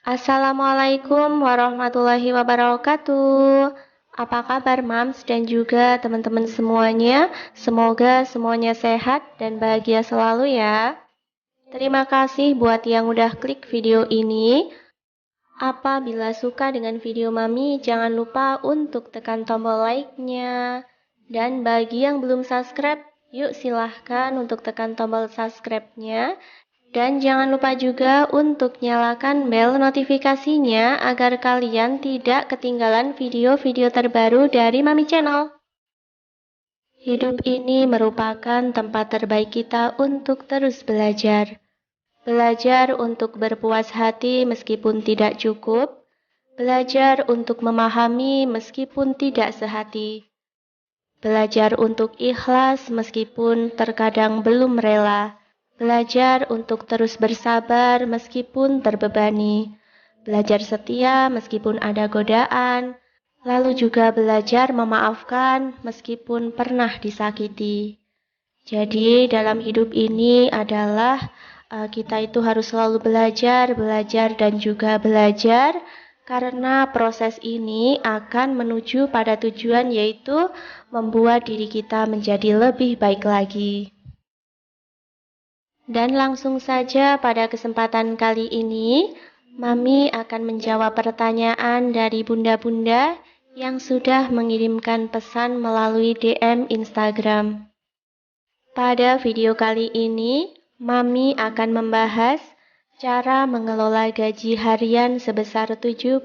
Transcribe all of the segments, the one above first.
Assalamualaikum warahmatullahi wabarakatuh. Apa kabar Mams dan juga teman-teman semuanya? Semoga semuanya sehat dan bahagia selalu ya. Terima kasih buat yang udah klik video ini. Apabila suka dengan video Mami, jangan lupa untuk tekan tombol like-nya. Dan bagi yang belum subscribe, yuk silahkan untuk tekan tombol subscribe-nya. Dan jangan lupa juga untuk nyalakan bel notifikasinya agar kalian tidak ketinggalan video-video terbaru dari Mami Channel. Hidup ini merupakan tempat terbaik kita untuk terus belajar. Belajar untuk berpuas hati meskipun tidak cukup. Belajar untuk memahami meskipun tidak sehati. Belajar untuk ikhlas meskipun terkadang belum rela. Belajar untuk terus bersabar meskipun terbebani. Belajar setia meskipun ada godaan. Lalu juga belajar memaafkan meskipun pernah disakiti. Jadi dalam hidup ini adalah kita itu harus selalu belajar dan juga belajar. Karena proses ini akan menuju pada tujuan, yaitu membuat diri kita menjadi lebih baik lagi. Dan langsung saja pada kesempatan kali ini, Mami akan menjawab pertanyaan dari bunda-bunda yang sudah mengirimkan pesan melalui DM Instagram. Pada video kali ini, Mami akan membahas cara mengelola gaji harian sebesar 70.000.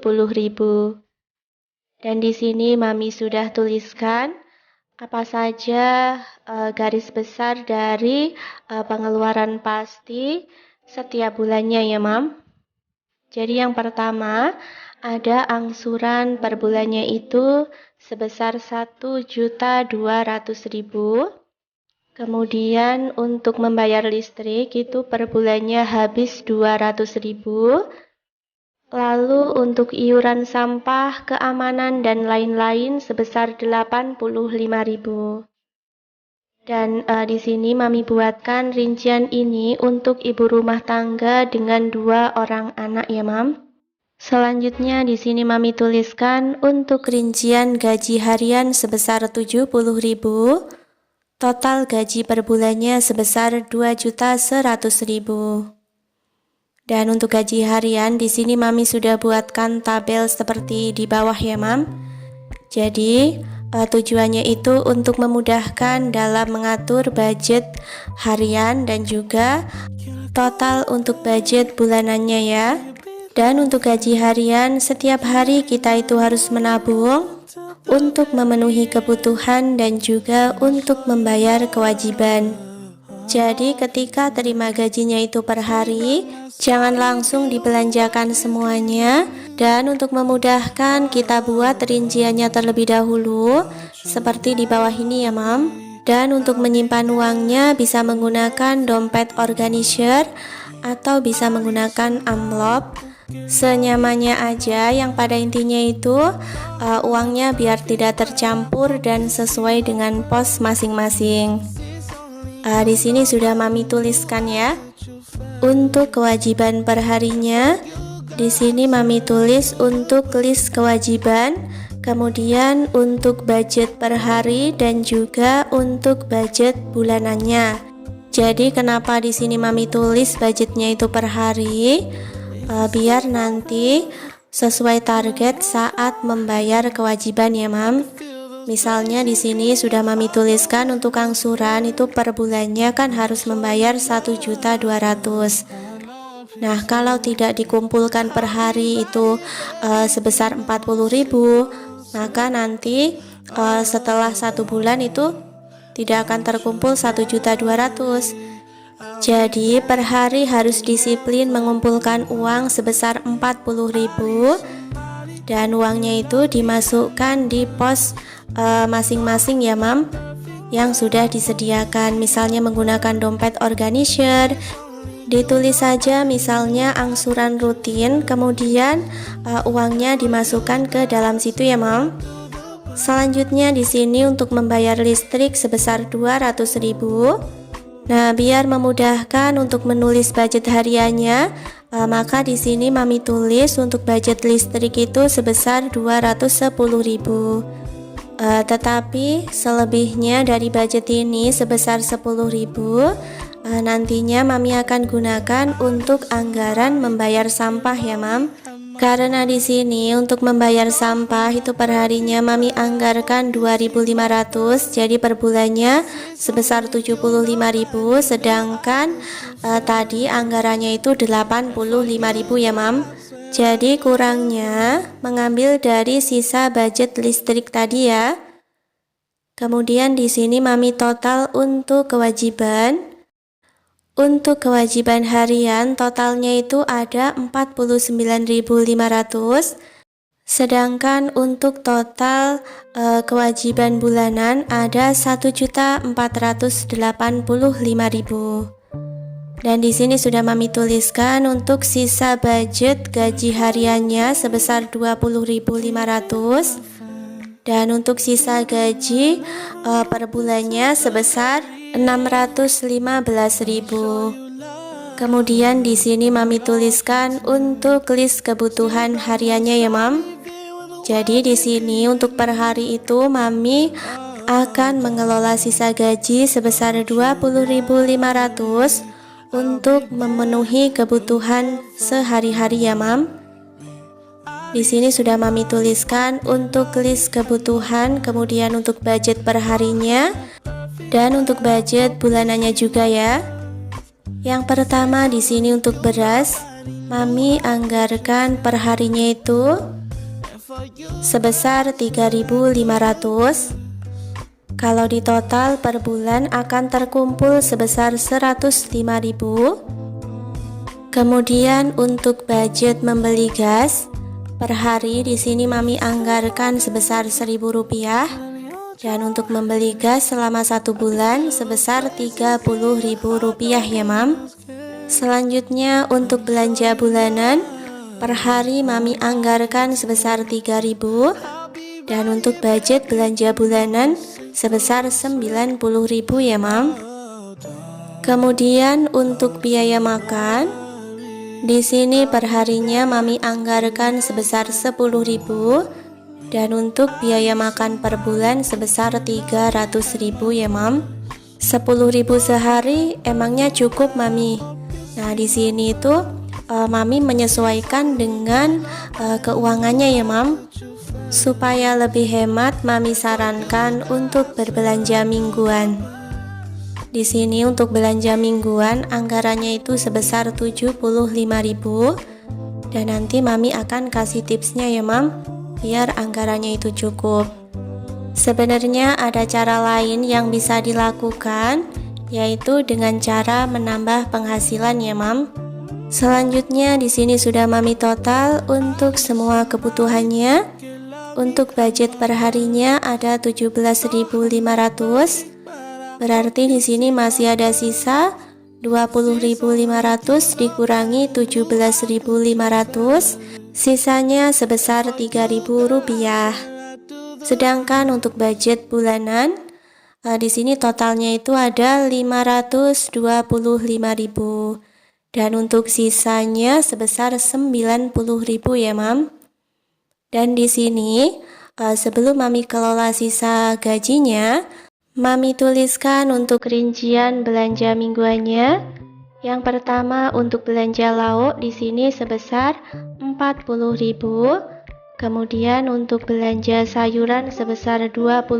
Dan di sini Mami sudah tuliskan apa saja garis besar dari pengeluaran pasti setiap bulannya ya Mam. Jadi yang pertama ada angsuran per bulannya itu sebesar 1.200.000. Kemudian untuk membayar listrik itu per bulannya habis 200.000. Lalu untuk iuran sampah, keamanan dan lain-lain sebesar 85.000. Dan di sini Mami buatkan rincian ini untuk ibu rumah tangga dengan 2 orang anak ya Mam. Selanjutnya di sini Mami tuliskan untuk rincian gaji harian sebesar 70.000. Total gaji per bulannya sebesar 2.100.000. Dan untuk gaji harian di sini Mami sudah buatkan tabel seperti di bawah ya Mam. Jadi tujuannya itu untuk memudahkan dalam mengatur budget harian dan juga total untuk budget bulanannya ya. Dan untuk gaji harian setiap hari kita itu harus menabung untuk memenuhi kebutuhan dan juga untuk membayar kewajiban. Jadi ketika terima gajinya itu per hari, jangan langsung dibelanjakan semuanya. Dan untuk memudahkan kita buat rinciannya terlebih dahulu seperti di bawah ini ya Mam. Dan untuk menyimpan uangnya bisa menggunakan dompet organizer atau bisa menggunakan amplop. Senyamannya aja, yang pada intinya itu uangnya biar tidak tercampur dan sesuai dengan pos masing-masing. Di sini sudah Mami tuliskan ya. Untuk kewajiban perharinya, di sini Mami tulis untuk list kewajiban, kemudian untuk budget per hari dan juga untuk budget bulanannya. Jadi kenapa di sini Mami tulis budgetnya itu per hari? Biar nanti sesuai target saat membayar kewajiban ya Mam. Misalnya di sini sudah Mami tuliskan untuk angsuran itu per bulannya kan harus membayar 1.200.000. Nah, kalau tidak dikumpulkan per hari itu sebesar 40.000, maka nanti setelah 1 bulan itu tidak akan terkumpul 1.200.000. Jadi per hari harus disiplin mengumpulkan uang sebesar 40.000 dan uangnya itu dimasukkan di pos masing-masing ya Mam yang sudah disediakan. Misalnya menggunakan dompet organizer, ditulis saja misalnya angsuran rutin, kemudian uangnya dimasukkan ke dalam situ ya Mam. Selanjutnya di sini untuk membayar listrik sebesar 200.000. Nah, biar memudahkan untuk menulis budget hariannya, Maka di sini Mami tulis untuk budget listrik itu sebesar 210.000. Tetapi selebihnya dari budget ini sebesar 10.000 nantinya Mami akan gunakan untuk anggaran membayar sampah ya Mam. Karena di sini untuk membayar sampah itu perharinya Mami anggarkan 2.500, jadi per bulannya sebesar 75.000, sedangkan tadi anggarannya itu 85.000 ya Mam. Jadi kurangnya mengambil dari sisa budget listrik tadi ya. Kemudian di sini Mami total untuk kewajiban. Untuk kewajiban harian totalnya itu ada 49.500, sedangkan untuk total kewajiban bulanan ada 1.485.000. Dan di sini sudah Mami tuliskan untuk sisa budget gaji hariannya sebesar 20.500 dan untuk sisa gaji per bulannya sebesar 615.000. Kemudian di sini Mami tuliskan untuk list kebutuhan hariannya ya Mam. Jadi di sini untuk per hari itu Mami akan mengelola sisa gaji sebesar 20.500 untuk memenuhi kebutuhan sehari-hari ya Mam. Di sini sudah Mami tuliskan untuk list kebutuhan, kemudian untuk budget per harinya dan untuk budget bulanannya juga ya. Yang pertama di sini untuk beras, Mami anggarkan per harinya itu sebesar 3.500. Kalau di total per bulan akan terkumpul sebesar 105.000. Kemudian untuk budget membeli gas, per hari di sini Mami anggarkan sebesar Rp1.000 dan untuk membeli gas selama 1 bulan sebesar Rp30.000 ya Mam. Selanjutnya untuk belanja bulanan, per hari Mami anggarkan sebesar 3.000 dan untuk budget belanja bulanan sebesar 90.000 ya Mam. Kemudian untuk biaya makan, di sini perharinya Mami anggarkan sebesar 10.000 dan untuk biaya makan per bulan sebesar 300.000 ya Mam. 10.000 sehari emangnya cukup Mami? Nah di sini itu Mami menyesuaikan dengan keuangannya ya Mam. Supaya lebih hemat Mami sarankan untuk berbelanja mingguan. Di sini untuk belanja mingguan anggarannya itu sebesar 75.000 dan nanti Mami akan kasih tipsnya ya Mam, biar anggarannya itu cukup. Sebenarnya ada cara lain yang bisa dilakukan, yaitu dengan cara menambah penghasilan ya Mam. Selanjutnya di sini sudah Mami total untuk semua kebutuhannya. Untuk budget per harinya ada 17.500. Berarti di sini masih ada sisa 20.500 dikurangi 17.500, sisanya sebesar Rp3.000. Sedangkan untuk budget bulanan di sini totalnya itu ada 525.000 dan untuk sisanya sebesar 90.000 ya Mam. Dan di sini sebelum Mami kelola sisa gajinya, Mami tuliskan untuk rincian belanja mingguannya. Yang pertama untuk belanja lauk di sini sebesar 40.000. Kemudian untuk belanja sayuran sebesar 20.000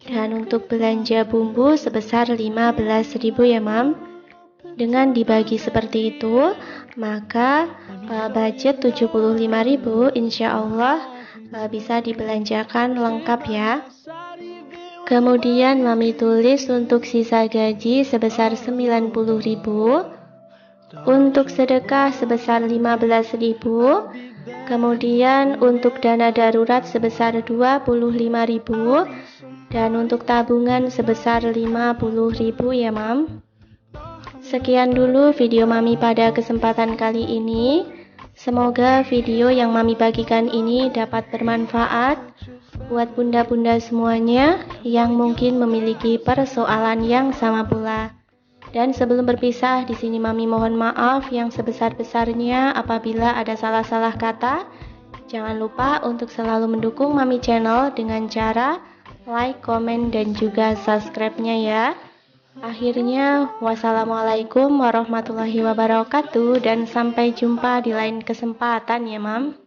dan untuk belanja bumbu sebesar 15.000 ya Mam. Dengan dibagi seperti itu, maka budget 75.000 insya Allah bisa dibelanjakan lengkap ya. Kemudian Mami tulis untuk sisa gaji sebesar 90.000, untuk sedekah sebesar 15.000, kemudian untuk dana darurat sebesar 25.000 dan untuk tabungan sebesar 50.000 ya Mam. Sekian dulu video Mami pada kesempatan kali ini. Semoga video yang Mami bagikan ini dapat bermanfaat buat bunda-bunda semuanya yang mungkin memiliki persoalan yang sama pula. Dan sebelum berpisah, di sini Mami mohon maaf yang sebesar-besarnya apabila ada salah-salah kata. Jangan lupa untuk selalu mendukung Mami Channel dengan cara like, komen, dan juga subscribe-nya ya. Akhirnya, wassalamualaikum warahmatullahi wabarakatuh dan sampai jumpa di lain kesempatan ya, Mam.